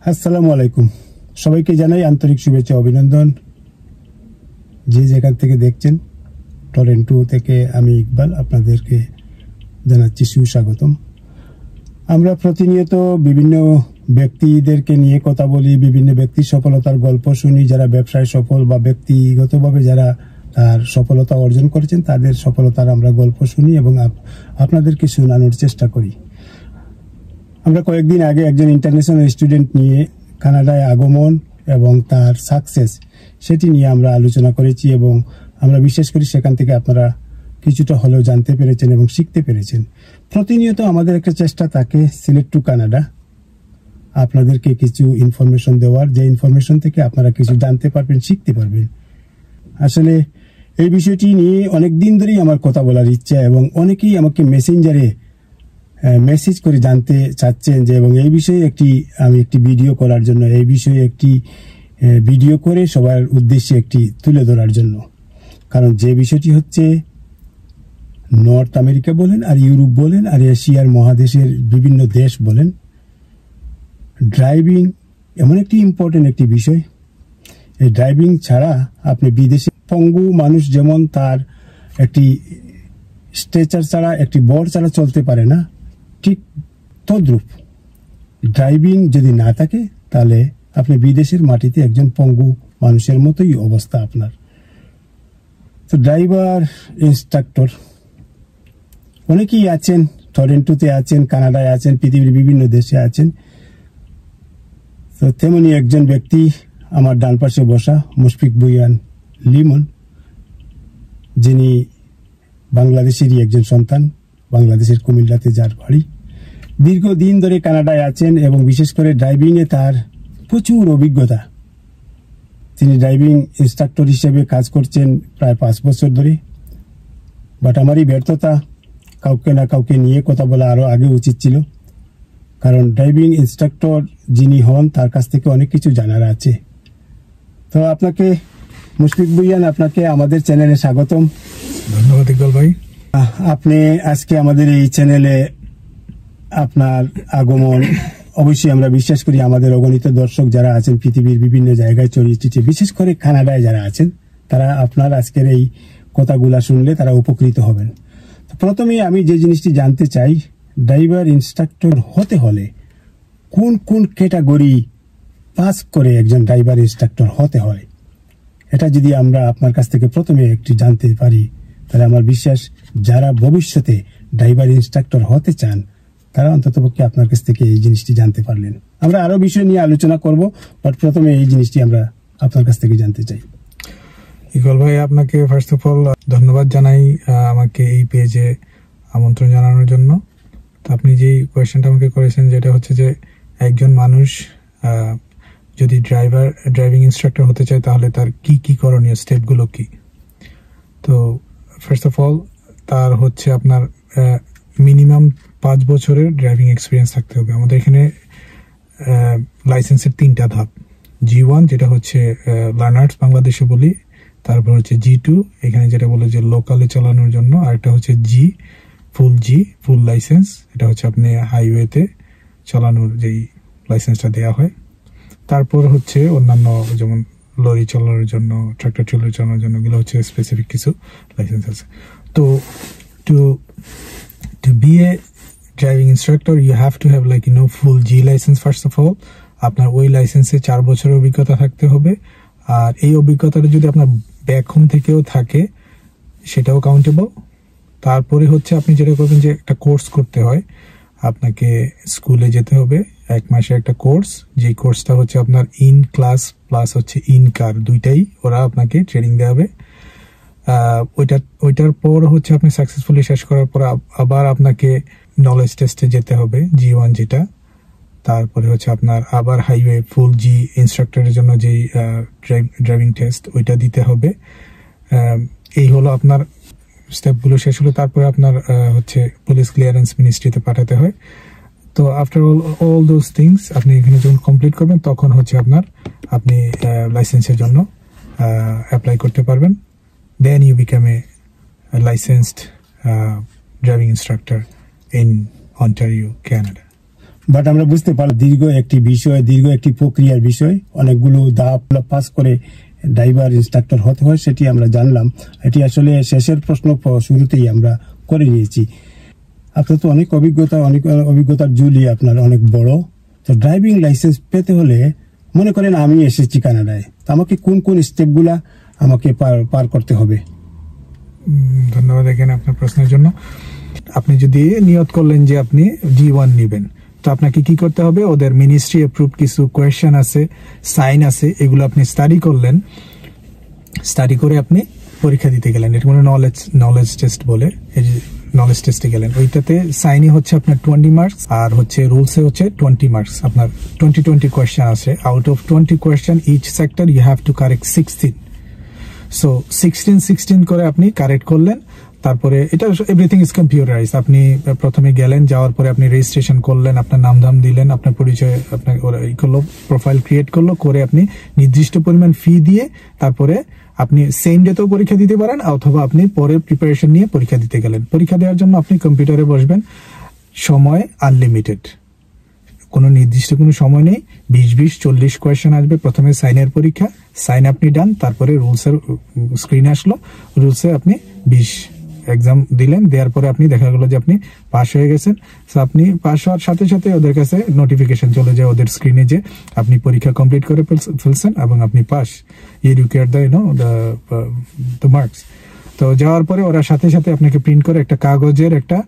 আসসালামু আলাইকুম, সবাইকে জানাই আন্তরিক শুভেচ্ছা অভিনন্দন। যে যেখান থেকে দেখছেন, টরেন্টো থেকে আমি ইকবাল আপনাদেরকে জানাচ্ছি সুস্বাগতম। আমরা প্রতিনিয়ত বিভিন্ন ব্যক্তিদেরকে নিয়ে কথা বলি, বিভিন্ন ব্যক্তির সফলতার গল্প শুনি, যারা ব্যবসায় সফল বা ব্যক্তিগতভাবে যারা তার সফলতা অর্জন করেছেন তাদের সফলতার আমরা গল্প শুনি এবং আপনাদেরকে শোনানোর চেষ্টা করি। আমরা কয়েকদিন আগে একজন ইন্টারন্যাশনাল স্টুডেন্ট নিয়ে কানাডায় আগমন এবং তার সাকসেস সেটি নিয়ে আমরা আলোচনা করেছি এবং আমরা বিশ্বাস করি সেখান থেকে আপনারা কিছুটা হলেও জানতে পেরেছেন এবং শিখতে পেরেছেন। প্রতিনিয়ত আমাদের একটা চেষ্টা থাকে সিলেক্ট টু কানাডা আপনাদেরকে কিছু ইনফরমেশন দেওয়ার, যে ইনফরমেশন থেকে আপনারা কিছু জানতে পারবেন, শিখতে পারবেন। আসলে এই বিষয়টি নিয়ে অনেক দিন ধরেই আমার কথা বলার ইচ্ছা এবং অনেকেই আমাকে মেসেঞ্জারে মেসেজ করে জানতে চাচ্ছেন যে এবং এই বিষয়ে আমি একটি ভিডিও করার জন্য, এই বিষয়ে একটি ভিডিও করে সবার উদ্দেশ্যে একটি তুলে ধরার জন্য। কারণ যে বিষয়টি হচ্ছে নর্থ আমেরিকা বলেন আর ইউরোপ বলেন আর এশিয়ার মহাদেশের বিভিন্ন দেশ বলেন, ড্রাইভিং এমন একটি ইম্পর্টেন্ট একটি বিষয়। এই ড্রাইভিং ছাড়া আপনি বিদেশে পঙ্গু মানুষ যেমন তার একটি স্ট্রেচার ছাড়া, একটি বোর্ড ছাড়া চলতে পারে না, ঠিক তদ্রূপ ড্রাইভিং যদি না থাকে তাহলে আপনি বিদেশের মাটিতে একজন পঙ্গু মানুষের মতোই অবস্থা আপনার। তো ড্রাইভার ইনস্ট্রাক্টর অনেকেই আছেন, টরেন্টোতে আছেন, কানাডায় আছেন, পৃথিবীর বিভিন্ন দেশে আছেন। তো তেমনি একজন ব্যক্তি আমার ডান পাশে বসা মুশফিক ভুঁইয়া লিমন, যিনি বাংলাদেশেরই একজন সন্তান, বাংলাদেশের কুমিল্লাতে যার বাড়ি, দীর্ঘদিন ধরে কানাডায় আছেন এবং বিশেষ করে ড্রাইভিংয়ে তার প্রচুর অভিজ্ঞতা। তিনি ড্রাইভিং ইনস্ট্রাক্টর হিসেবে কাজ করছেন প্রায় 5 বছর ধরে। বাট আমারই ব্যর্থতা, কাউকে না কাউকে নিয়ে কথা বলা আরও আগে উচিত ছিল, কারণ ড্রাইভিং ইনস্ট্রাক্টর যিনি হন তার কাছ থেকে অনেক কিছু জানার আছে। তো আপনাকে মুশফিক ভুঁইয়া, আপনাকে আমাদের চ্যানেলে স্বাগতম। ধন্যবাদ ইকবাল ভাই। আপনি আজকে আমাদের এই চ্যানেলে আপনার আগমন, অবশ্যই আমরা বিশ্বাস করি আমাদের অগণিত দর্শক যারা আছেন পৃথিবীর বিভিন্ন জায়গায় ছড়িয়ে ছিটিয়ে, বিশেষ করে কানাডায় যারা আছেন, তারা আপনার আজকের এই কথাগুলা শুনলে তারা উপকৃত হবেন। তো প্রথমে আমি যে জিনিসটি জানতে চাই, ড্রাইভার ইনস্ট্রাক্টর হতে হলে কোন কোন ক্যাটাগরি পাস করে একজন ড্রাইভার ইনস্ট্রাক্টর হতে হয়, এটা যদি আমরা আপনার কাছ থেকে প্রথমে একটি জানতে পারি তাহলে আমার বিশ্বাস যারা ভবিষ্যতে ড্রাইভার ইনস্ট্রাক্টর হতে চান তারা অন্ততপক্ষে আপনার কাছ থেকে এই জিনিসটি জানতে পারলেন। আমরা আরো বিষয় নিয়ে আলোচনা করব, বাট প্রথমে এই জিনিসটি আমরা আপনার কাছ থেকে জানতে চাই। ইকবাল ভাই, আপনাকে ফার্স্ট অফ অল ধন্যবাদ জানাই আমাকে এই পেজে আমন্ত্রণ জানানোর জন্য। তো আপনি যেই কোয়েশ্চেনটা আমাকে করেছেন, যেটা হচ্ছে যে একজন মানুষ যদি ড্রাইভিং ইনস্ট্রাক্টর হতে চায় তাহলে তার কি কি করণীয়, স্টেপগুলো কি। তো ফার্স্ট অফ অল তার হচ্ছে আপনার মিনিমাম 5 বছরের ড্রাইভিং এক্সপিরিয়েন্স থাকতে হবে। আমাদের এখানে লাইসেন্সের 3টা ধাপ। G1 যেটা হচ্ছে লার্নার্স বাংলাদেশে বলি, তারপর হচ্ছে G2 এখানে যেটা বলে যে লোকালে চালানোর জন্য, আর একটা হচ্ছে ফুল লাইসেন্স, এটা হচ্ছে আপনি হাইওয়েতে চালানোর যেই লাইসেন্সটা দেওয়া হয়। তারপর হচ্ছে অন্যান্য যেমন লরি চালানোর জন্য, ট্রাক্টর চালানোর জন্য, এগুলো হচ্ছে স্পেসিফিক কিছু লাইসেন্স আছে। তো to be a driving instructor you have to have full G license first of all. আপনার ওই লাইসেন্সে 4 বছরের অভিজ্ঞতা থাকতে হবে, আর এই অভিজ্ঞতাটা যদি আপনার ব্যাক হোম থেকেও থাকে সেটাও কাউন্টেবল। তারপরে হচ্ছে আপনি যেটা করবেন যে একটা কোর্স করতে হয়, আপনাকে স্কুলে যেতে হবে 1 মাসের একটা কোর্স, যেই কোর্সটা হচ্ছে আপনার ইন ক্লাস প্লাস হচ্ছে ইন কার, দুইটাই ওরা আপনাকে ট্রেনিং দেওয়াবে। ওইটার পর হচ্ছে আপনি সাকসেসফুলি শেষ করার পর আবার আপনাকে নলেজ টেস্টে যেতে হবে, G1 যেটা। তারপরে হচ্ছে আপনার আবার হাইওয়ে ফুল G ইনস্ট্রাক্টরের জন্য যেই ড্রাইভিং টেস্ট, ওইটা দিতে হবে। এই হলো আপনার স্টেপগুলো শেষ হলো। তারপরে আপনার হচ্ছে পুলিশ ক্লিয়ারেন্স মিনিস্ট্রিতে পাঠাতে হয়। তো আফটার অল দোজ থিংস আপনি এখানে যখন কমপ্লিট করবেন তখন হচ্ছে আপনি লাইসেন্সের জন্য অ্যাপ্লাই করতে পারবেন। Then you become a licensed driving instructor in Ontario, Canada. But আমরা বুঝতে পারলাম দীর্ঘ একটি প্রক্রিয়ার বিষয়, অনেকগুলো ধাপ পাস করে ড্রাইভার ইনস্ট্রাক্টর হতে হয়, সেটি আমরা জানলাম। এটি আসলে শেষের প্রশ্ন শুরুতেই আমরা করে নিয়েছি। আপনার তো অনেক অভিজ্ঞতার ঝুলি আপনার অনেক বড়। তো ড্রাইভিং লাইসেন্স পেতে হলে মনে করেন আমি এসেছি কানাডায়, তো আমাকে কোন কোন স্টেপগুলা আমাকে পার করতে হবে? ধন্যবাদ এখানে আপনার প্রশ্নের জন্য। আপনি যদি নিয়ত করলেন যে আপনি G1 নেবেন, তো আপনাকে কি করতে হবে? ওদের মিনিস্ট্রি অ্যাপ্রুভ কিছু কোয়েশ্চেন আছে, সাইন আছে, এগুলো আপনি স্টাডি করলেন। স্টাডি করে আপনি পরীক্ষা দিতে গেলেন, এটা কোনো নলেজ টেস্ট বলে। এই যে নলেজ টেস্টে গেলেন, ওইটাতে সাইনই হচ্ছে আপনার 20 মার্কস, আর হচ্ছে রুলসে হচ্ছে 20 মার্কস। আপনার 20 কোয়েশ্চেন আছে। Out of 20 question each sector you have to correct 16। So 16 করে আপনি কারেক্ট করলেন। তারপরে এটা এভরিথিং ইজ কম্পিউটারাইজ। আপনি প্রথমে গেলেন, যাওয়ার পরে আপনি রেজিস্ট্রেশন করলেন, আপনার নাম দিলেন, আপনার পরিচয় আপনার প্রোফাইল ক্রিয়েট করলো, করে আপনি নির্দিষ্ট পরিমাণ ফি দিয়ে তারপরে আপনি সেম ডেতেও পরীক্ষা দিতে পারেন, অথবা আপনি পরে প্রিপারেশন নিয়ে পরীক্ষা দিতে গেলেন। পরীক্ষা দেওয়ার জন্য আপনি কম্পিউটারে বসবেন, সময় আনলিমিটেড, কোনো নির্দিষ্ট কোনো সময় নেই। 20-40 কোয়েশ্চেন আসবে। প্রথমে সাইনের পরীক্ষা, সাইন আপনি ডান, তারপরে রুলসের স্ক্রিন আসলো, রুলসে আপনি 20 এক্সাম দিলেন। দেওয়ার পরে আপনি দেখা গেল যে আপনি পাস হয়ে গেছেন। তো আপনি পাস হওয়ার সাথে সাথে ওদের কাছে নোটিফিকেশন চলে যায় ওদের স্ক্রিনে যে আপনি পরীক্ষা কমপ্লিট করে ফেলছেন এবং আপনি pass, you care the marks. তো যাওয়ার পরে ওরা সাথে সাথে আপনাকে প্রিন্ট করে একটা কাগজের একটা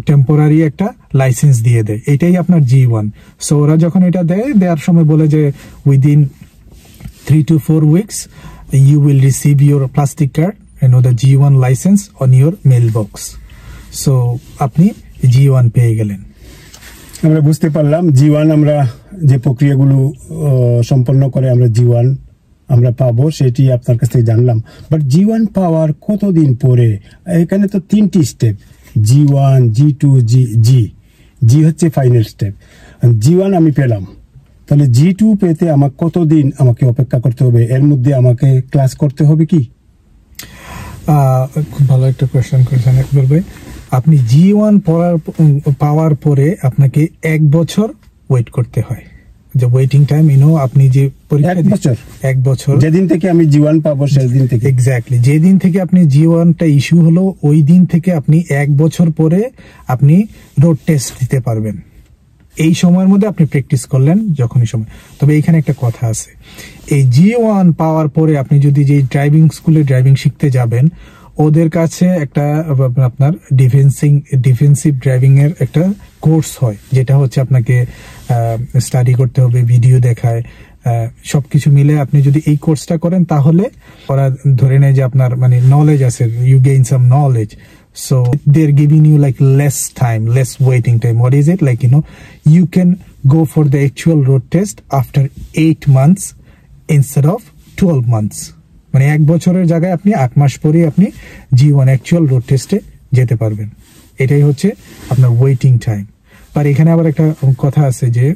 টেম্পোরারি একটা লাইসেন্স দিয়ে দেয়, এটাই আপনার G1। সো ওরা যখন এটা দেওয়ার সময় বলে যে within 3 to 4 weeks you will receive your plastic card, the G1 license on your mailbox. So আপনি G1 পেয়ে গেলেন। আমরা বুঝতে পারলাম G1 আমরা যে প্রক্রিয়াগুলো সম্পন্ন করে আমরা G1 আমরা পাবো, সেটি আপনার কাছ থেকে জানলাম। বাট G1 পাওয়ার কতদিন পরে? এখানে তো 3টি স্টেপ, G1, G2, G হচ্ছে ফাইনাল স্টেপ। G1 আমি পেলাম, তাহলে G2 পেতে আমার কতদিন আমাকে অপেক্ষা করতে হবে? এর মধ্যে আমাকে ক্লাস করতে হবে কি? খুব ভালো একটা কোয়েশ্চেন করেছেন ইকবাল ভাই। আপনি G1 পাওয়ার পরে আপনাকে 1 বছর ওয়েট করতে হয়, যে ওয়েটিং টাইম। আপনি যে পরীক্ষা 1 বছর যেদিন থেকে আমি G1 পাবো সেদিন থেকে, এক্স্যাক্টলি যেদিন থেকে আপনি G1টা ইস্যু হলো ওই দিন থেকে আপনি 1 বছর পরে আপনি রোড টেস্ট দিতে পারবেন। এই সময়ের মধ্যে আপনি প্র্যাকটিস করলেন যখনই সময়। তবে এইখানে একটা কথা আছে, এই G1 পাওয়ার পরে আপনি যদি যে ড্রাইভিং স্কুলে ড্রাইভিং শিখতে যাবেন, ওদের কাছে একটা আপনার ডিফেন্সিভ ড্রাইভিং এর একটা কোর্স হয়, যেটা হচ্ছে আপনাকে স্টাডি করতে হবে, ভিডিও দেখায়, সবকিছু মিলে আপনি যদি এই কোর্সটা করেন তাহলে ওরা ধরে নেয় যে আপনার মানে নলেজ আছে, you gain some knowledge. So they're giving you like less time, less waiting time. What is it? Like, you can go for the actual road test after 8 months instead of 12 months. মানে 1 বছরের জায়গায় আপনি 8 মাস পরে আপনি G1 actual road টেস্টে যেতে পারবেন। এটাই হচ্ছে আপনার ওয়েটিং টাইম। আর এখানে আবার একটা কথা আছে যে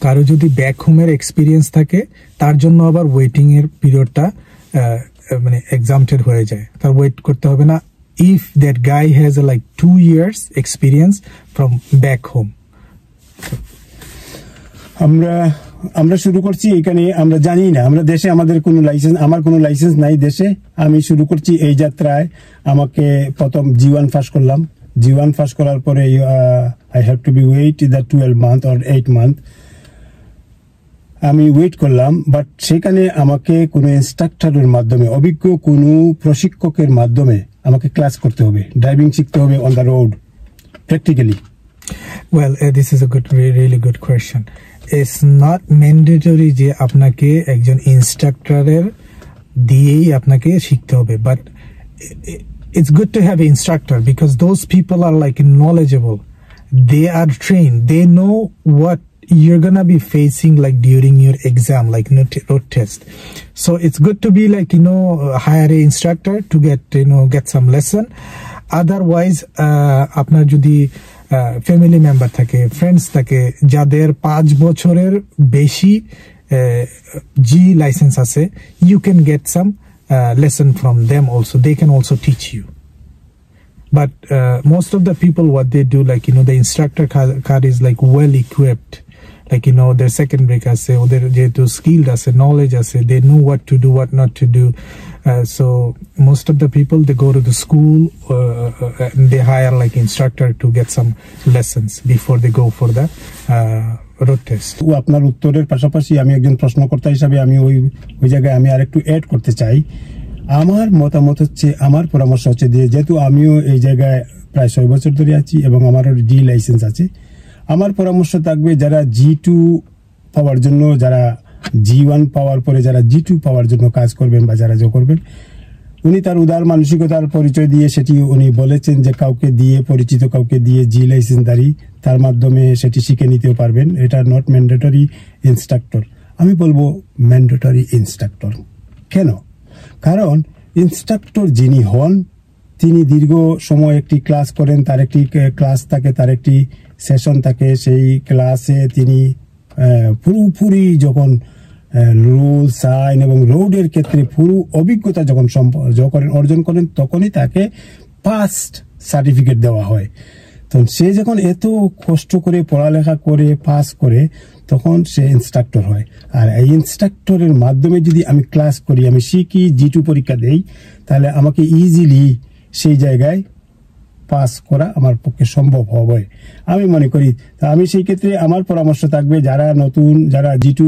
কারো যদি ব্যাক হোমের এক্সপিরিয়েন্স থাকে তার জন্য আবার ওয়েটিং এর পিরিয়ডটা মানে এক্সাম্পটেড হয়ে যায়, তার ওয়েট করতে হবে না if that guy has like 2 years experience from back home. আমরা শুরু করছি এখানে, আমরা জানি না, আমরা দেশে আমাদের কোনো লাইসেন্স, আমার কোনো লাইসেন্স নাই দেশে। আমি শুরু করছি এই যাত্রায়। আমাকে প্রথম G1 পাস করলাম। G1 পাস করার পরে I have to be wait the 12 month or 8 month আমি ওয়েট করলাম। বাট সেখানে আমাকে কোনো ইনস্ট্রাক্টরের মাধ্যমে, অভিজ্ঞ কোনো প্রশিক্ষকের মাধ্যমে আমাকে ক্লাস করতে হবে, ড্রাইভিং শিখতে হবে on the road practically. Well, this is a really good question. It's not mandatory যে আপনাকে একজন ইনস্ট্রাক্টরের দিয়েই আপনাকে শিখতে হবে, but it's good to have an instructor because those people are like knowledgeable. They are trained. They know what you're gonna be facing like during your exam, like road test. So it's good to be like hire an instructor to get some lesson. Otherwise আপনার যদি family member থাকে, friends থাকে যাদের 5 বছরের বেশি G licence আছে, you can get some lesson from them also. They can also teach you. but most of the people, what they do, like, the instructor car is like well equipped, like, their secondary আছে, ওদের যেহেতু skilled আছে, knowledge আছে, they know what to do, what not to do. So most of the people, they go to the school and they hire like instructor to get some lessons before they go for the road test. আপনার উত্তরের পাশাপাশি আমি একজন প্রশ্নকর্তা হিসাবে আমি ওই জায়গায় আমি আরেকটু অ্যাড করতে চাই। আমার মতামত হচ্ছে, আমার পরামর্শ হচ্ছে যেহেতু আমিও এই জায়গায় প্রায় 6 বছর ধরে আছি এবং আমারও জি লাইসেন্স আছে, আমার পরামর্শ থাকবে যারা G2 পাওয়ার জন্য, যারা G1 পাওয়ার পরে যারা G2 পাওয়ার জন্য কাজ করবেন বা যারা করবেন, উনি তার উদার মানসিকতার পরিচয় দিয়ে সেটি উনি বলেছেন যে কাউকে দিয়ে, পরিচিত কাউকে দিয়ে জি লাইসেন্সদারি, তার মাধ্যমে সেটি শিখে নিতেও পারবেন। এটা নট ম্যান্ডেটরি ইনস্ট্রাক্টর। আমি বলবো ম্যান্ডেটরি ইনস্ট্রাক্টর। কেন? কারণ ইনস্ট্রাক্টর যিনি হন, তিনি দীর্ঘ সময় একটি ক্লাস করেন, তার একটি ক্লাস থাকে, তার একটি সেশন থাকে। সেই ক্লাসে তিনি পুরোপুরি যখন রুল, সাইন এবং রোডের ক্ষেত্রে পুরো অভিজ্ঞতা যখন অর্জন করেন, তখনই তাকে পাস্ট সার্টিফিকেট দেওয়া হয়। তো সে যখন এত কষ্ট করে পড়ালেখা করে পাস করে, তখন সে ইনস্ট্রাক্টর হয়। আর এই ইনস্ট্রাক্টরের মাধ্যমে যদি আমি ক্লাস করি, আমি শিখি, G2 পরীক্ষা দেই, তাহলে আমাকে ইজিলি সেই জায়গায় পাস করা আমার পক্ষে সম্ভব হবে আমি মনে করি। তা আমি সেই ক্ষেত্রে আমার পরামর্শ থাকবে, যারা নতুন, যারা G2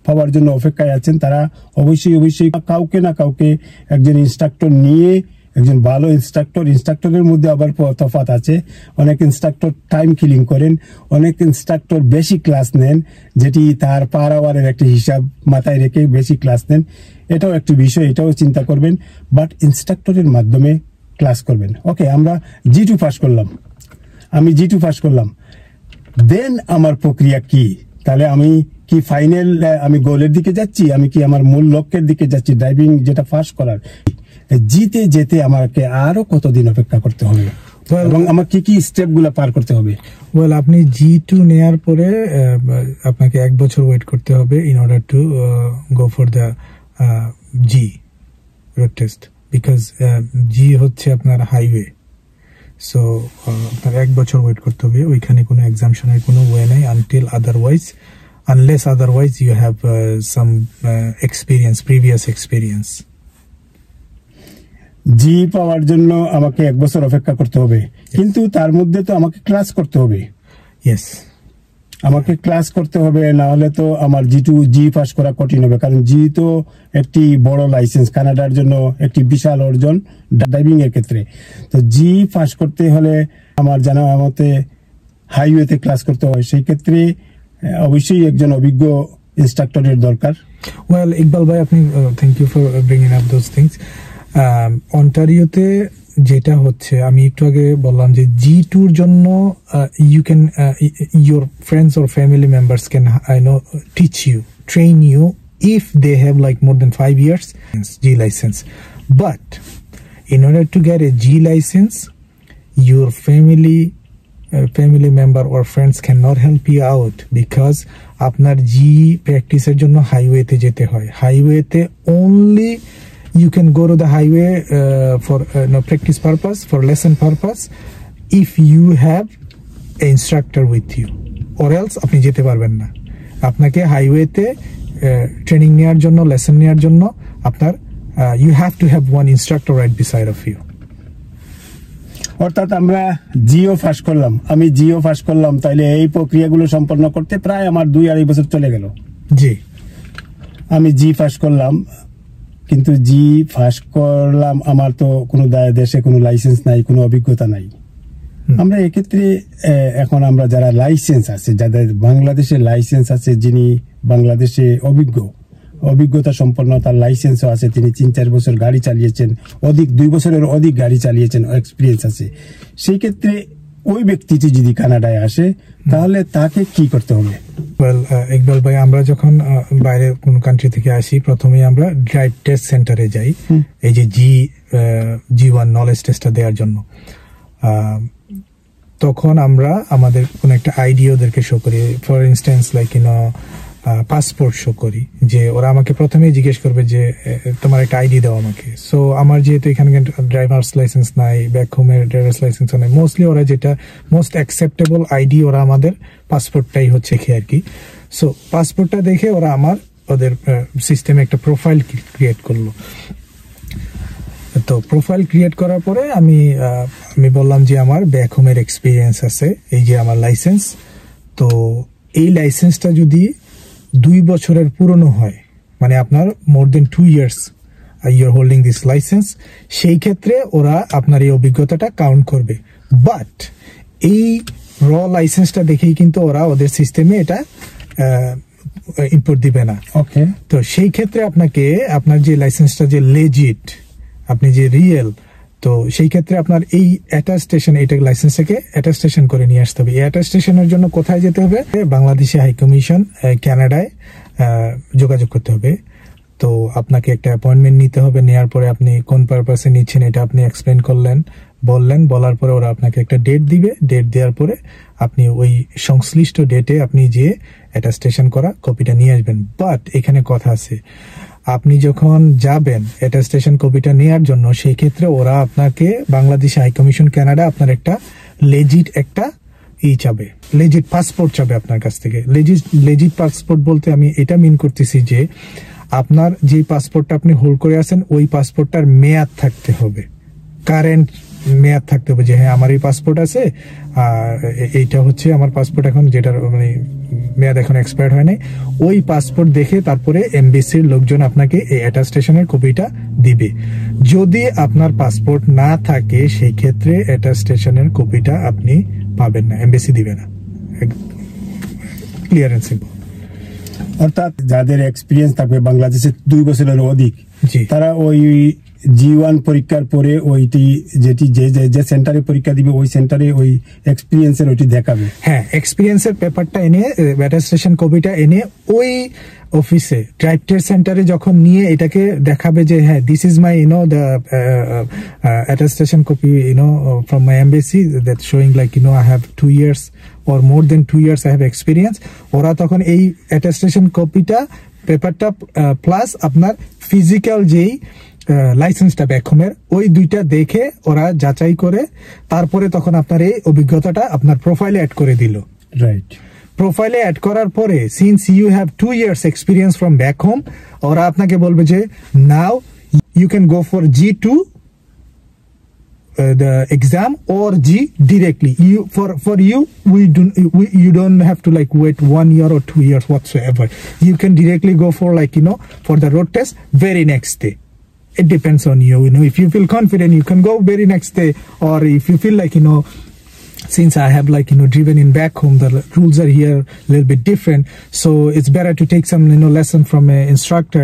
পাওয়ার জন্য অপেক্ষায় আছেন, তারা অবশ্যই কাউকে না কাউকে একজন ইনস্ট্রাক্টর নিয়ে, একজন ভালো ইনস্ট্রাক্টরের মধ্যে আবার তফাৎ আছে। অনেক ইনস্ট্রাক্টর টাইম কিলিং করেন, অনেক ইনস্ট্রাক্টর বেশি ক্লাস নেন, যেটি তার পার আওয়ারের একটি হিসাব মাথায় রেখে বেশি ক্লাস নেন। এটাও একটি বিষয়, এটাও চিন্তা করবেন। বাট ইনস্ট্রাক্টরের মাধ্যমে ক্লাস করবেন। ওকে, আমরা G2 পাস করলাম, আমি G2 পাস করলাম, দেন আমার প্রক্রিয়া কি? তাহলে আমি কি ফাইনাল, আমি গোলের দিকে যাচ্ছি, আমি কি আমার মূল লক্ষ্যের দিকে যাচ্ছি, ড্রাইভিং যেটা পাস করার? জিতে যেতে আমাকে আরো কতদিন অপেক্ষা করতে হবে এবং আমার কি কি স্টেপ গুলা পার করতে হবে? ওয়েল, আপনি G2 নেয়ার পরে আপনাকে 1 বছর ওয়েট করতে হবে in order to go for the G road test, because G হচ্ছে আপনার হাইওয়ে। সো আপনার 1 বছর ওয়েট করতে হবে। ওইখানে কোনো এক্সামশনের কোনো ওয়ে নাই unless otherwise you have some previous experience. জি পাওয়ার জন্য আমাকে 1 বছর অপেক্ষা করতে হবে, কিন্তু তার মধ্যে তো আমাকে ক্লাস করতে হবে। ইয়েস, আমাকে ক্লাস করতে হবে, না হলে তো আমার জি পাস করা কঠিন হবে। কারণ জি তো একটি বড় লাইসেন্স, কানাডার জন্য একটি বিশাল অর্জন ড্রাইভিং এর ক্ষেত্রে। তো জি পাস করতে হলে আমার জানা মতে হাইওয়েতে ক্লাস করতে হয়। সেই ক্ষেত্রে অবশ্যই একজন অভিজ্ঞ ইনস্ট্রাক্টরের দরকার। ওয়েল, ইকবাল ভাই, আপনি thank you for bringing up those things. অন্টারিওতে যেটা হচ্ছে, আমি একটু আগে বললাম যে G2 র জন্য you can, your friends or family members can teach you, train you if they have like more than 5 years G license. But in order to get a G license, your family member or friends cannot help you out, because আপনার G প্র্যাকটিসের জন্য হাইওয়েতে যেতে হয়। হাইওয়েতে only you can go to the highway for practice purpose, for lesson purpose, if you have an instructor with you, or else আপনি যেতে পারবেন না। আপনাকে হাইওয়েতে ট্রেনিং নেওয়ার জন্য, লেসন নেওয়ার জন্য আপনার you have to have one instructor right beside of you. অর্থাৎ আমরা আমি জিও পাস করলাম, তাইলে এই প্রক্রিয়াগুলো সম্পন্ন করতে প্রায় আমার 2-2.5 বছর চলে গেল। জি, আমি জি পাস করলাম, কিন্তু জি পাস করলাম, আমার তো কোনো দেশে কোনো লাইসেন্স নাই, কোনো অভিজ্ঞতা নাই। আমরা এক্ষেত্রে এখন আমরা যারা লাইসেন্স আছে, যাদের বাংলাদেশে লাইসেন্স আছে, যিনি বাংলাদেশে অভিজ্ঞতা সম্পন্ন, তার লাইসেন্সও আছে, তিনি 3-4 বছর গাড়ি চালিয়েছেন, 2 বছরের অধিক গাড়ি চালিয়েছেন, এক্সপিরিয়েন্স আছে, সেই ক্ষেত্রে ওই ব্যক্তিটি যদি কানাডায় আসে, তাহলে তাকে কি করতে হবে? ওয়েল, ইকবাল ভাই, আমরা যখন বাইরে কোন কান্ট্রি থেকে আসি, প্রথমে আমরা ড্রাইভ টেস্ট সেন্টারে যাই, এই যে G1 নলেজ টেস্টটা দেওয়ার জন্য। তখন আমরা আমাদের কোন একটা আইডি ওদেরকে শো করি। For instance, like passport show করি, যে ওরা আমাকে প্রথমেই জিজ্ঞেস করবে যে তোমার একটা আইডি দাও আমাকে। সো আমার যেহেতু এখানে ড্রাইভার্স লাইসেন্স নাই, ব্যাক হোমের ড্রাইভার্স লাইসেন্স নাই, মোস্টলি ওরা যেটা মোস্ট অ্যাকসেপ্টেবল আইডি ওরা আমাদের পাসপোর্টটাই হচ্ছে কি আর কি। সো পাসপোর্টটা দেখে ওরা ওদের সিস্টেমে একটা প্রোফাইল ক্রিয়েট করলো। তো প্রোফাইল ক্রিয়েট করার পরে আমি বললাম যে আমার ব্যাক হোমের এক্সপিরিয়েন্স আছে, এই যে আমার লাইসেন্স। তো এই লাইসেন্সটা যদি 2 বছরের পুরনো হয়, মানে আপনার more than 2 years you are holding this licence, সেই ক্ষেত্রে ওরা আপনার এই অভিজ্ঞতাটা কাউন্ট করবে। বাট এই র লাইসেন্সটা দেখেই কিন্তু ওরা ওদের সিস্টেমে এটা ইনপুট দিবে না। ওকে, তো সেই ক্ষেত্রে আপনাকে আপনার যে লাইসেন্সটা যে লেজিট, আপনি যে রিয়েল, তো সেই ক্ষেত্রে আপনার এই অ্যাটাস্টেশন, এটা লাইসেন্সটাকে অ্যাটাস্টেশন করে নিয়ে আসতে হবে। এই অ্যাটাস্টেশনের জন্য কোথায় যেতে হবে? বাংলাদেশে হাই কমিশন কানাডায় যোগাযোগ করতে হবে। তো আপনাকে একটা অ্যাপয়েন্টমেন্ট নিতে হবে। নেওয়ার পরে আপনি কোন পারপাসে নিচ্ছেন এটা আপনি এক্সপ্লেন বলার পরে ওরা আপনাকে একটা ডেট দিবে। ডেট দেওয়ার পরে আপনি ওই সংশ্লিষ্ট ডেটে আপনি যে অ্যাটাস্টেশন করা কপিটা নিয়ে আসবেন। বাট এখানে কথা আছে, আপনি যখন যাবেন অ্যাটাস্টেশন কপিটা নেওয়ার জন্য, সেই ক্ষেত্রে ওরা আপনাকে বাংলাদেশ হাই কমিশন কানাডা আপনার একটা লেজিট একটা চাবে, লেজিট পাসপোর্ট চাবে আপনার কাছ থেকে। লেজিট পাসপোর্ট বলতে আমি এটা মিন করতেছি যে আপনার যে পাসপোর্টটা আপনি হোল্ড করে আছেন ওই পাসপোর্টটার মেয়াদ থাকতে হবে, কারেন্ট মেয়াদ থাকতে হবে, যে হ্যাঁ আমার এই পাসপোর্ট আছে, এইটা হচ্ছে আমার পাসপোর্ট এখন, যেটার মানে মেয়াদ এখন এক্সপায়ার হয় নাই। ওই পাসপোর্ট দেখে তারপরে এমবেসির লোকজন আপনাকে এই অ্যাটাস্টেশনের কপিটা দিবে। যদি আপনার পাসপোর্ট না থাকে সেই ক্ষেত্রে অ্যাটাস্টেশনের কপিটা আপনি পাবেন না, এমবেসি দিবে না। Clear and simple. অর্থাৎ যাদের এক্সপিরিয়েন্স থাকবে বাংলাদেশে 2 বছরের অধিক, তারা ওই G1 পরীক্ষার পরে ওইটি যেটি যে সেন্টারে পরীক্ষা দিবে ওই সেন্টারে ওই এক্সপিরিয়েন্সের ওইটি দেখাবে। হ্যাঁ, এক্সপিরিয়েন্সের পেপারটা এনে, অ্যাটাস্টেশন কপিটা এনে ওই অফিসে ড্রাইভ টেস্ট সেন্টারে যখন নিয়ে এটাকে দেখাবে যে হ্যাঁ this is my the attestation copy from my embassy that showing like I have 2 years or more than 2 years I have experience। ওরা তখন এই অ্যাটাস্টেশন কপিটা পেপারটা প্লাস আপনার ফিজিক্যাল যেই লাইসেন্সটা ব্যাক হোমের, ওই দুইটা দেখে ওরা যাচাই করে তারপরে তখন আপনার এই অভিজ্ঞতাটা আপনার প্রোফাইলে অ্যাড করে দিল। রাইট, প্রোফাইলে অ্যাড করার পরে since you have 2 years experience from back home, ওরা আপনাকে বলবে যে now you can go for G2 the exam or G directly. For you you don't have to like wait 1 year or 2 years whatsoever. You can directly go for like for the road test very next day. It depends on you. If you feel confident you can go very next day, or if you feel like since I have like driven in back home, the rules are here a little bit different, so it's better to take some lesson from an instructor,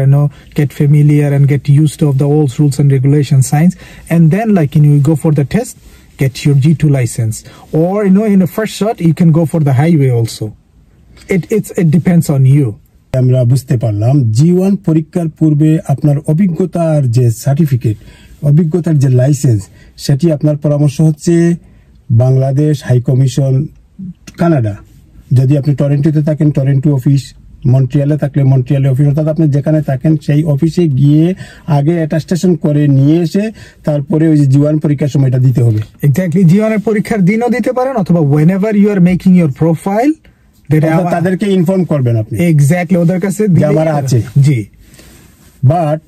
get familiar and get used to of the old rules and regulations, signs, and then like you go for the test, get your G2 license, or in the first shot you can go for the highway also. It depends on you. আমরা বুঝতে পারলাম G1 পরীক্ষার পূর্বে আপনার অভিজ্ঞতার যে certificate, অভিজ্ঞতার যে লাইসেন্স, সেটি আপনার পরামর্শ হচ্ছে বাংলাদেশ হাই কমিশন কানাডা। যদি আপনি টরেন্টোতে থাকেন টরেন্টো অফিস, মন্ট্রিয়ালে থাকলে মন্ট্রিয়ালে অফিস, অর্থাৎ আপনি যেখানে থাকেন সেই অফিসে গিয়ে আগে অ্যাটাস্টেশন করে নিয়ে এসে তারপরে ওই G1 পরীক্ষার সময়টা দিতে হবে। এক্স্যাক্টলি, G1 এর পরীক্ষার দিনও দিতে পারেন, অথবা whenever you are making your profile তাদেরকে ইনফর্ম করবেন আপনি। এক্স্যাক্টলি, ওদের কাছে আমার আছে। জি, বাট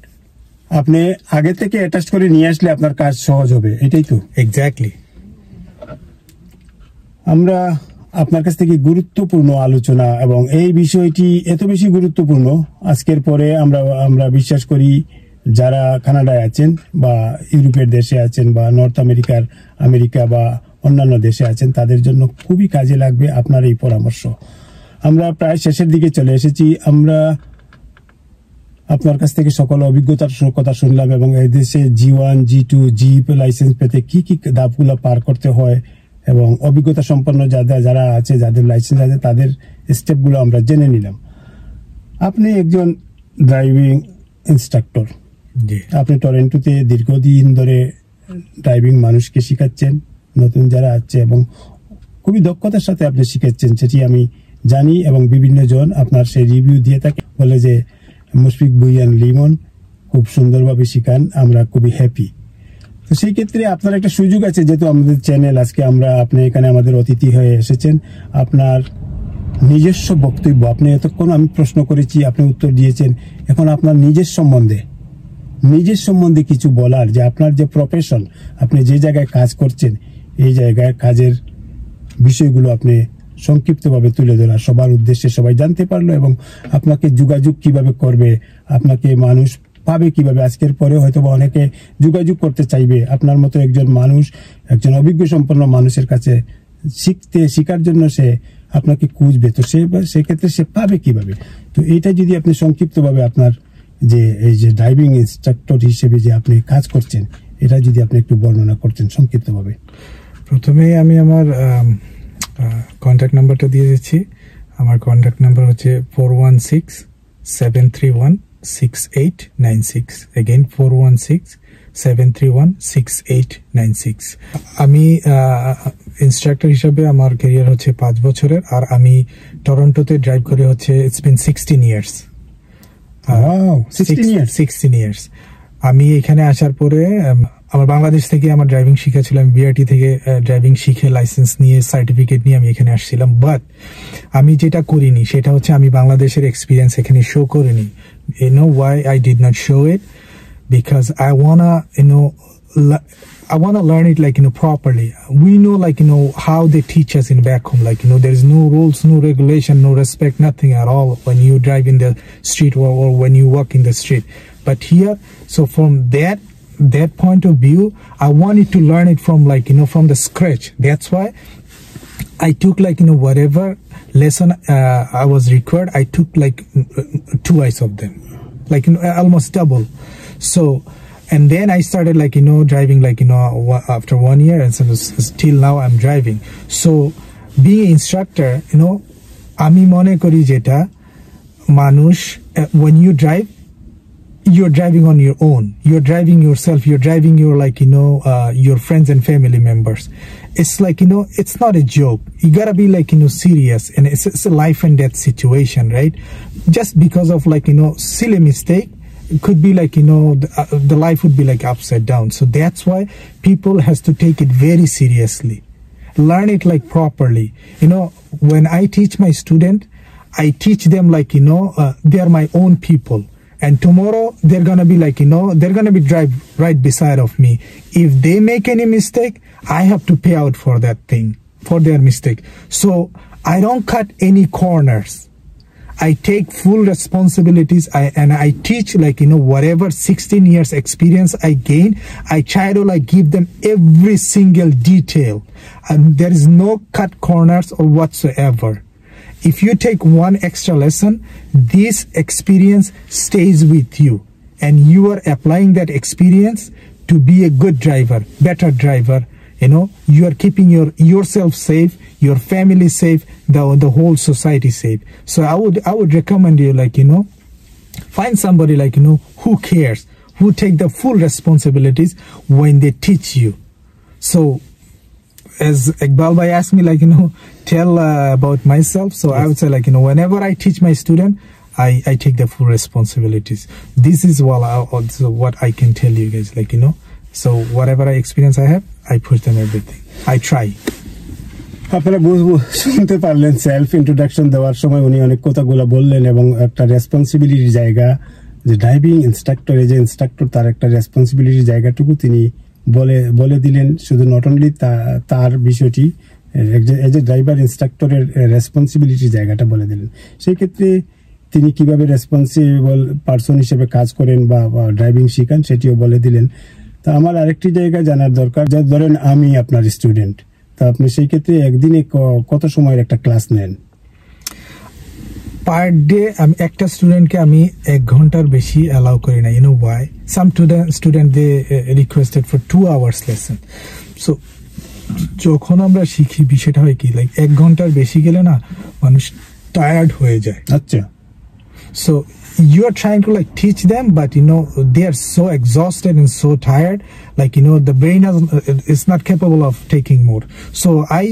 আপনি আগে থেকে অ্যাটাস্ট করে নিয়ে আসলে আপনার কাজ সহজ হবে, এটাই তো। এক্স্যাক্টলি। আমরা আপনার কাছ থেকে গুরুত্বপূর্ণ আলোচনা, এবং এই বিষয়টি এত বেশি গুরুত্বপূর্ণ আজকের পরে আমরা বিশ্বাস করি যারা কানাডায় আছেন বা ইউরোপের দেশে আছেন বা নর্থ আমেরিকা বা অন্যান্য দেশে আছেন তাদের জন্য খুবই কাজে লাগবে আপনার এই পরামর্শ। আমরা প্রায় শেষের দিকে চলে এসেছি। আমরা আপনার কাছ থেকে সকল অভিজ্ঞতার কথা শুনলাম, এবং এই দেশে G1 G2 G লাইসেন্স পেতে কি কি ধাপগুলো পার করতে হয় এবং অভিজ্ঞতা সম্পন্ন যারা আছে, যাদের লাইসেন্স আছে, তাদের স্টেপগুলো আমরা জেনে নিলাম। আপনি একজন ড্রাইভিং ইনস্ট্রাক্টর, আপনি টরেন্টোতে দীর্ঘদিন ধরে ড্রাইভিং মানুষকে শিখাচ্ছেন, নতুন যারা আছে, এবং খুবই দক্ষতার সাথে আপনি শিখাচ্ছেন, সেটি আমি জানি এবং বিভিন্ন জন আপনার সেই রিভিউ দিয়ে থাকে, বলে যে মুশফিক ভুঁইয়া লিমন খুব সুন্দরভাবে শিখান, আমরা খুবই হ্যাপি। তো সেই ক্ষেত্রে আপনার একটা সুযোগ আছে, যেহেতু আমাদের চ্যানেল, আজকে আপনি এখানে আমাদের অতিথি হয়ে এসেছেন, আপনার নিজস্ব বক্তব্য, আপনি এতক্ষণ আমি প্রশ্ন করেছি, আপনি উত্তর দিয়েছেন, এখন আপনার নিজের সম্বন্ধে কিছু বলার, যে আপনার যে প্রফেশন, আপনি যে জায়গায় কাজ করছেন, এই জায়গায় কাজের বিষয়গুলো আপনি সংক্ষিপ্তভাবে তুলে ধরা, সবার উদ্দেশ্যে সবাই জানতে পারলো, এবং আপনাকে যোগাযোগ কিভাবে করবে, আপনাকে মানুষ পাবে কিভাবে, আজকের পরে হয়তো অনেকে যোগাযোগ করতে চাইবে আপনার মতো একজন মানুষ, একজন অভিজ্ঞ সম্পন্ন মানুষের কাছে শিখার জন্য সে আপনাকে খুঁজবে, তো সেক্ষেত্রে সে পাবে কিভাবে। তো এটা যদি আপনি সংক্ষিপ্তভাবে আপনার যে এই যে ড্রাইভিং ইনস্ট্রাক্টর হিসেবে যে আপনি কাজ করছেন, এটা যদি আপনি একটু বর্ণনা করতেন সংক্ষিপ্তভাবে। প্রথমে আমি আমার কন্ট্যাক্ট নাম্বারটা দিয়ে দিচ্ছি। আমার কন্ট্যাক্ট নাম্বার হচ্ছে 416-731-6896। এগেইন 416-731-6896। আমি ইনস্ট্রাক্টর হিসাবে আমার ক্যারিয়ার হচ্ছে 5 বছরের, আর আমি টরন্টোতে ড্রাইভ করে হচ্ছে ইটস বিন 16 ইয়ার্স। 16 ইয়ার্স। আমি এখানে আসার পরে আমার বাংলাদেশ থেকে আমার ড্রাইভিং শিখা ছিল, আমি বিআরটি থেকে ড্রাইভিং শিখে লাইসেন্স নিয়ে সার্টিফিকেট নিয়ে আমি এখানে আসছিলাম। বাট আমি যেটা করিনি সেটা হচ্ছে আমি বাংলাদেশের এক্সপিরিয়েন্স এখানে শো করিনি। You know why I did not show it? Because I wanna learn it properly. We know how they teach us in back home, there is no rules, no regulation, no respect, nothing at all when you drive in the street or when you walk in the street. But here, so from that point of view, I wanted to learn it from from the scratch. That's why I took whatever lesson I was required, I took twice of them, almost double. So and then I started driving after 1 year, and so still now I'm driving. So being an instructor, ami mone kori jeta manush, when you drive, you're driving on your own, you're driving yourself, you're driving your your friends and family members. It's it's not a joke. You gotta be serious, and it's a life and death situation, right? Just because of silly mistake, it could be the life would be upside down. So that's why people has to take it very seriously, learn it properly. When I teach my student, I teach them they are my own people, and tomorrow they're gonna be they're gonna be drive right beside of me. If they make any mistake, I have to pay out for that thing, for their mistake. So I don't cut any corners. I take full responsibilities, and I teach whatever 16 years experience I gain, I try to give them every single detail, and there is no cut corners or whatsoever. If you take one extra lesson, this experience stays with you, and you are applying that experience to be a good driver, better driver. You are keeping yourself safe, your family safe, the whole society safe. So I would recommend you find somebody who cares, who take the full responsibilities when they teach you. So as Iqbal bhai asked me tell about myself, so yes. I would say whenever I teach my student, I take the full responsibilities. This is what I can tell you guys, so whatever experience I have, I put them everything. I try. আপনারা শুনতে পারলেন, self introduction দেওয়ার সময় উনি অনেক কথাগুলো বললেন, এবং একটা রেসপন্সিবিলিটির জায়গা, যে ড্রাইভিং ইনস্ট্রাক্টর, এই যে ইনস্ট্রাক্টর, তার একটা রেসপন্সিবিলিটির জায়গাটুকু তিনি বলে দিলেন। শুধু নট অনলি তার বিষয়টি, এই যে ড্রাইভার ইনস্ট্রাক্টরের রেসপন্সিবিলিটির জায়গাটা বলে দিলেন। সেই ক্ষেত্রে তিনি কিভাবে রেসপন্সিবল পার্সন হিসেবে কাজ করেন বা ড্রাইভিং শিখান, সেটিও বলে দিলেন। তা আমার আরেকটি জায়গা জানার দরকার, যা ধরেন আমি আপনার স্টুডেন্ট, তা আপনি সেই ক্ষেত্রে একদিনে কত সময়ের একটা ক্লাস নেন? পার ডে আমি একটা স্টুডেন্টকে আমি 1 ঘন্টার বেশি অ্যালাউ করি না। Why? Some student they requested for 2 hours lesson. So যখন আমরা শিখি, বিষয়টা হয় কি 1 ঘন্টার বেশি গেলে না মানুষ টায়ার্ড হয়ে যায়। আচ্ছা। So So you are trying to like teach them, but you know they are so exhausted and so tired, like you know the brain is not capable of taking more. So I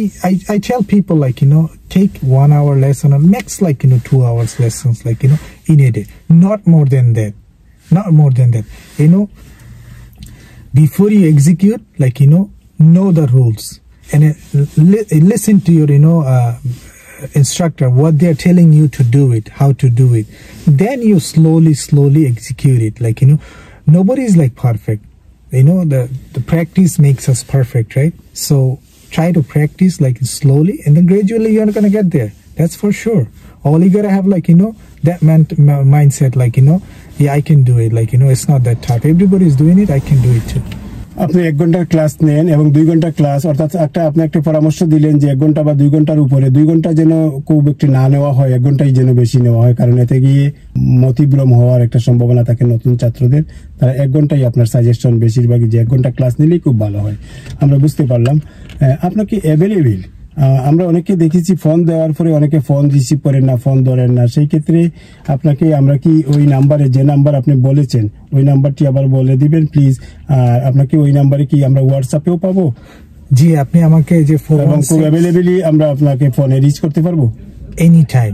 tell people, like you know, take 1 hour lesson or max like you know 2 hours lessons, like you know, in a day, not more than that, not more than that. You know, before you execute, like you know the rules, and listen to your instructor, what they're telling you to do it, how to do it. Then you slowly execute it. Like you know, nobody is like perfect. You know, the practice makes us perfect, right? So try to practice like slowly, and then gradually you're gonna get there. That's for sure. All you gotta have, like you know, that mindset, like you know, yeah, I can do it. Like you know, it's not that tough. Everybody is doing it. I can do it too. আপনি 1 ঘন্টার class নেন এবং 2 ঘন্টা class, অর্থাৎ আপনি একটা পরামর্শ দিলেন যে 1 ঘন্টা বা 2 ঘন্টার উপরে 2 ঘন্টা যেন খুব একটু না নেওয়া হয়, 1 ঘন্টাই যেন বেশি নেওয়া হয়, কারণ এতে গিয়ে মতিভ্রম হওয়ার একটা সম্ভাবনা থাকে নতুন ছাত্রদের। তারা 1 ঘন্টাই আপনার সাজেশন বেশিরভাগই যে 1 ঘন্টা ক্লাস নিলেই খুব ভালো হয়। আমরা বুঝতে পারলাম আপনাকে অ্যাভেলেবেল। আমরা অনেকে দেখেছি ফোন দেওয়ার পরে অনেকে ফোন রিসিভ করেন না, ফোন ধরেন না। সেই ক্ষেত্রে আপনাকে আমরা কি ওই নাম্বারে, যে নাম্বার আপনি বলেছেন ওই নাম্বারটি আবার বলে দিবেন প্লিজ। আর আপনাকে ওই নাম্বারে কি আমরা হোয়াটসঅ্যাপেও পাবো? জি, আপনি আমাকে যে ফোন এবং খুব অ্যাভেলেবেলি আমরা আপনাকে ফোনে রিচ করতে পারবো এনি টাইম।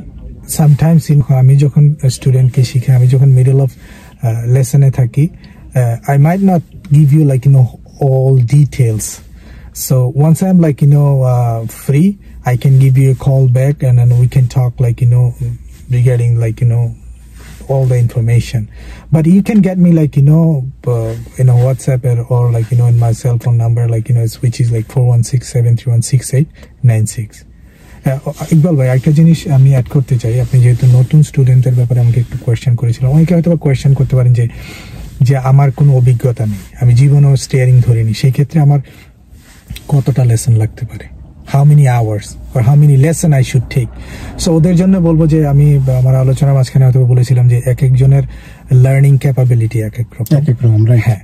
সামটাইমস আমি যখন স্টুডেন্টকে শিখাই, আমি যখন মিডল অফ লেসনে থাকি, I might not give you like you know all details. So once I'm like you know free, I can give you a call back, and then we can talk like you know regarding like you know all the information. But you can get me like you know WhatsApp or like you know in my cell phone number, like you know which is like 416-731-6896. Iqbal ভাই, একটা জিনিস আমি add করতে চাই। আপনি যেহেতু নতুন স্টুডেন্টের ব্যাপারে আমাকে একটু কোয়েশ্চেন করেছিলেন, অনেকে হয়তো কোয়েশ্চেন করতে পারেন যে আমার কোনো অভিজ্ঞতা নেই, আমি জীবনেও স্টিয়ারিং ধরিনি, সেই ক্ষেত্রে আমার কতটা লেসন লাগতে পারে, how many hours or how many lesson I should take. So ওদের জন্য বলবো যে আমি আমার আলোচনার মাঝখানে হয়তো বলেছিলাম যে এক একজনের লার্নিং ক্যাপাবিলিটি এক এক রকম। হ্যাঁ,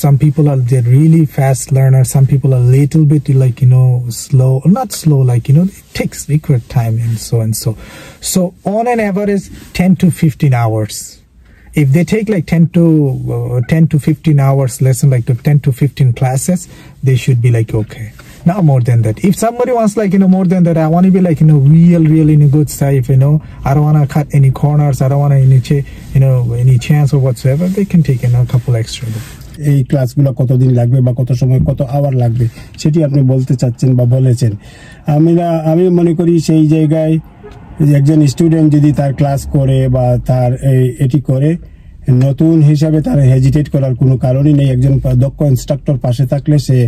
some people are they're really fast learners, some people are little bit like you know slow, not slow, like you know it takes required time and so on an average 10 to 15 hours. If they take like 10 to 15 hours lesson, like 10 to 15 classes, they should be like okay. Not more than that. If somebody wants like you know more than that, I want to be like you know really in a good side. You know, I don't want to cut any corners. I don't want any chance or whatsoever. They can take a couple extra. এই ক্লাসগুলো কতদিন লাগবে বা কত সময়, কত hour লাগবে সেটি আপনি বলতে চাচ্ছেন বা বলেছেন। আমি মনে করি সেই জায়গায় একজন স্টুডেন্ট যদি তার ক্লাস করে বা তার এটি করে, নতুন হিসাবে তার হেজিটেট করার কোনো কারণই নেই। একজন দক্ষ ইনস্ট্রাক্টর পাশে থাকলে সে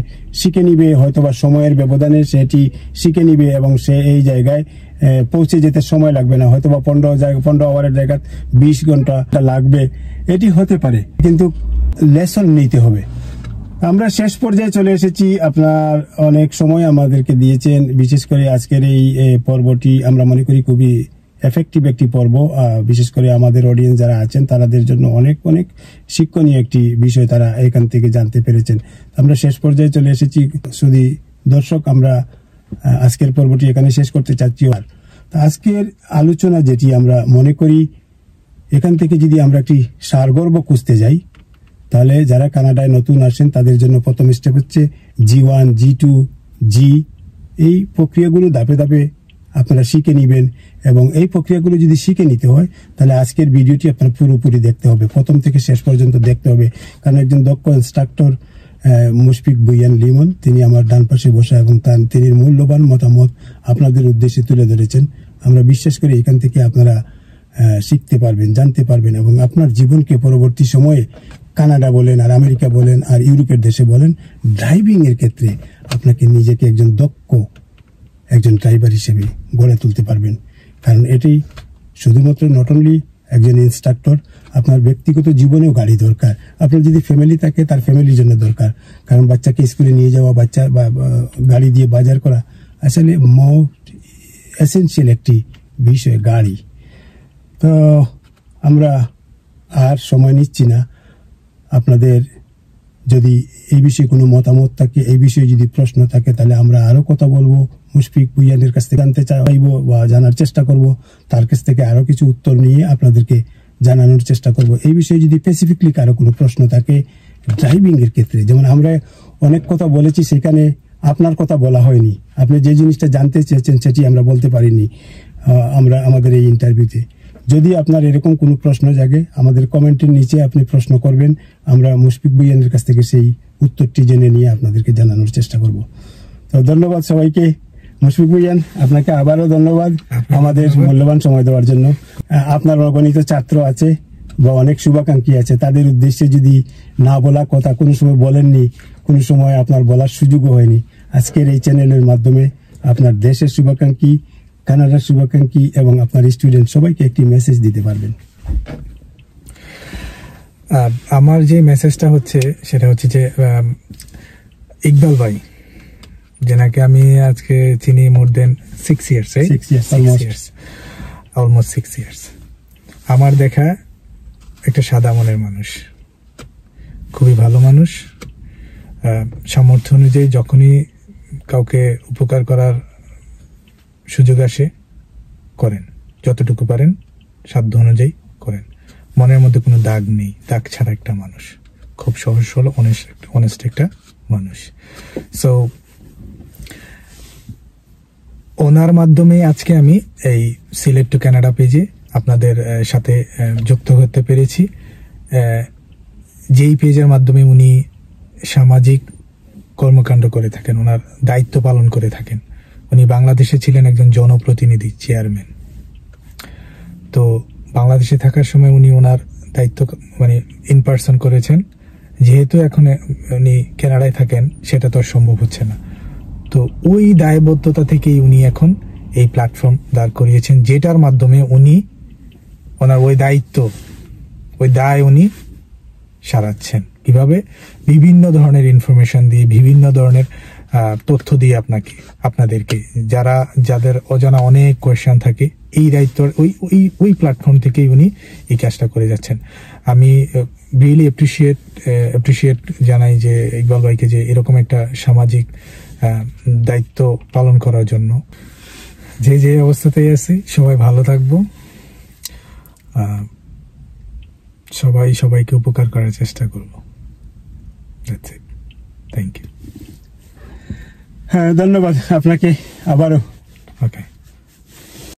শিখে নিবে, হয়তোবা সময়ের ব্যবধানে সেটি শিখে নিবে এবং সে এই জায়গায় পৌঁছে যেতে সময় লাগবে না। হয়তোবা 15 আওয়ারের জায়গায় 20 ঘন্টা লাগবে, এটি হতে পারে, কিন্তু লেসন নিতে হবে। আমরা শেষ পর্যায়ে চলে এসেছি। আপনার অনেক সময় আমাদেরকে দিয়েছেন, বিশেষ করে আজকের এই পর্বটি আমরা মনে করি খুবই এফেক্টিভ একটি পর্ব। বিশেষ করে আমাদের অডিয়েন্স যারা আছেন তাদের জন্য অনেক শিক্ষণীয় একটি বিষয় তারা এখান থেকে জানতে পেরেছেন। আমরা শেষ পর্যায়ে চলে এসেছি। শুধু দর্শক, আমরা আজকের পর্বটি এখানে শেষ করতে চাচ্ছি। আর আজকের আলোচনা যেটি আমরা মনে করি, এখান থেকে যদি আমরা একটি সারগর্ভ খুঁজতে যাই, তাহলে যারা কানাডায় নতুন আসেন তাদের জন্য প্রথম স্টেপ হচ্ছে G1, G2, G। এই প্রক্রিয়াগুলো ধাপে ধাপে আপনারা শিখে নেবেন, এবং এই প্রক্রিয়াগুলো যদি শিখে নিতে হয় তাহলে আজকের ভিডিওটি আপনার পুরোপুরি দেখতে হবে, প্রথম থেকে শেষ পর্যন্ত দেখতে হবে। কারণ একজন দক্ষ ইনস্ট্রাক্টর মুশফিক ভুইয়ান লিমন, তিনি আমার ডান পাশে বসা এবং তিনি মূল্যবান মতামত আপনাদের উদ্দেশ্যে তুলে ধরেছেন। আমরা বিশ্বাস করি এখান থেকে আপনারা শিখতে পারবেন, জানতে পারবেন, এবং আপনার জীবনকে পরবর্তী সময়ে কানাডা বলেন আর আমেরিকা বলেন আর ইউরোপের দেশে বলেন, ড্রাইভিং এর ক্ষেত্রে আপনাকে নিজেকে একজন দক্ষ একজন ড্রাইভার হিসেবে গড়ে তুলতে পারবেন। কারণ এটি শুধুমাত্র নট অনলি একজন ইনস্ট্রাক্টর, আপনার ব্যক্তিগত জীবনেও গাড়ি দরকার। আপনার যদি ফ্যামিলি থাকে তার ফ্যামিলির জন্য দরকার, কারণ বাচ্চাকে স্কুলে নিয়ে যাওয়া, বাচ্চা বা গাড়ি দিয়ে বাজার করা আসলে মোস্ট এসেনশিয়াল একটি বিষয় গাড়ি। তো আমরা আর সময় নিচ্ছি না, আপনাদের যদি এই বিষয়ে কোনো মতামত থাকে, এই বিষয়ে যদি প্রশ্ন থাকে, তাহলে আমরা আরো কথা বলবো। মুশফিক ভুঁইয়ানের কাছ থেকে জানতে চাইবো বা জানার চেষ্টা করব, তার কাছ থেকে আরো কিছু উত্তর নিয়ে আপনাদেরকে জানানোর চেষ্টা করব। এই বিষয়ে যদি স্পেসিফিকলি কারো কোনো প্রশ্ন থাকে ড্রাইভিং এর ক্ষেত্রে, যেমন আমরা অনেক কথা বলেছি, সেখানে আপনার কথা বলা হয়নি, আপনি যে জিনিসটা জানতে চেয়েছেন সেটি আমরা বলতে পারিনি আমরা আমাদের এই ইন্টারভিউতে। যদি আপনার এরকম কোনো প্রশ্ন জাগে, আমাদের কমেন্টের নিচে আপনি প্রশ্ন করবেন, আমরা মুশফিক ভুঁইয়ানের কাছ থেকে সেই উত্তরটি জেনে নিয়ে আপনাদেরকে জানানোর চেষ্টা করব। তো ধন্যবাদ সবাইকে। মুশফিক ভুঁইয়ান, আপনাকে আবারও ধন্যবাদ আমাদের মূল্যবান সময় দেওয়ার জন্য। আপনার অগণিত ছাত্র আছে বা অনেক শুভাকাঙ্ক্ষী আছে, তাদের উদ্দেশ্যে যদি না বলা কথা কোনো সময় বলেননি, কোনো সময় আপনার বলার সুযোগও হয়নি, আজকের এই চ্যানেলের মাধ্যমে আপনার দেশের শুভাকাঙ্ক্ষী, কানাডার শুভাকাঙ্ক্ষী এবং আপনার স্টুডেন্ট সবাইকে একটি মেসেজ দিতে পারবেন। আমার যে মেসেজটা হচ্ছে সেটা হচ্ছে যে ইকবাল ভাই, যেনাকে আমি আজকে চিনি মোর দেন 6 years, অলমোস্ট 6 years। আমার দেখা একটা সাদা মনের মানুষ, খুবই ভালো মানুষ। সামর্থ্য অনুযায়ী যখনই কাউকে উপকার করার সুযোগ আসে করেন, যতটুকু পারেন সাধ্য অনুযায়ী করেন। মনের মধ্যে কোনো দাগ নেই, দাগ ছাড়া একটা মানুষ, খুব সহজ সরল অনেস্ট একটা মানুষ। সো ওনার মাধ্যমে আজকে আমি এই সিলেট টু কানাডা পেজে আপনাদের সাথে যুক্ত হতে পেরেছি। যেই পেজের মাধ্যমে উনি সামাজিক কর্মকাণ্ড করে থাকেন, ওনার দায়িত্ব পালন করে থাকেন। উনি বাংলাদেশে ছিলেন একজন জনপ্রতিনিধি, চেয়ারম্যান। তো বাংলাদেশে থাকার সময় উনি ওনার দায়িত্ব ইন পার্সন করেছেন। যেহেতু এখন উনি কানাডায় থাকেন, সেটা তো আর সম্ভব হচ্ছে না। তো ওই দায়বদ্ধতা থেকেই উনি এখন এই প্ল্যাটফর্ম দাঁড় করিয়েছেন, যেটার মাধ্যমে উনি ওনার ওই দায় উনি সারাচ্ছেন। কিভাবে? বিভিন্ন ধরনের ইনফরমেশন দিয়ে, বিভিন্ন ধরনের তথ্য দিয়ে আপনাদেরকে, যাদের অজানা অনেক কোয়েশ্চেন থাকে, এই দায়িত্ব ওই প্ল্যাটফর্ম থেকেই উনি এই কাজটা করে যাচ্ছেন। আমি রিয়েলি অ্যাপ্রিসিয়েট জানাই যে ইকবাল ভাইকে, যে এরকম একটা সামাজিক দায়িত্ব পালন করার জন্য। যে অবস্থাতেই আছি, সবাই ভালো থাকবো, সবাইকে উপকার করার চেষ্টা করবো। That's it. Thank you. হ্যাঁ, ধন্যবাদ আপনাকে আবারও। Okay.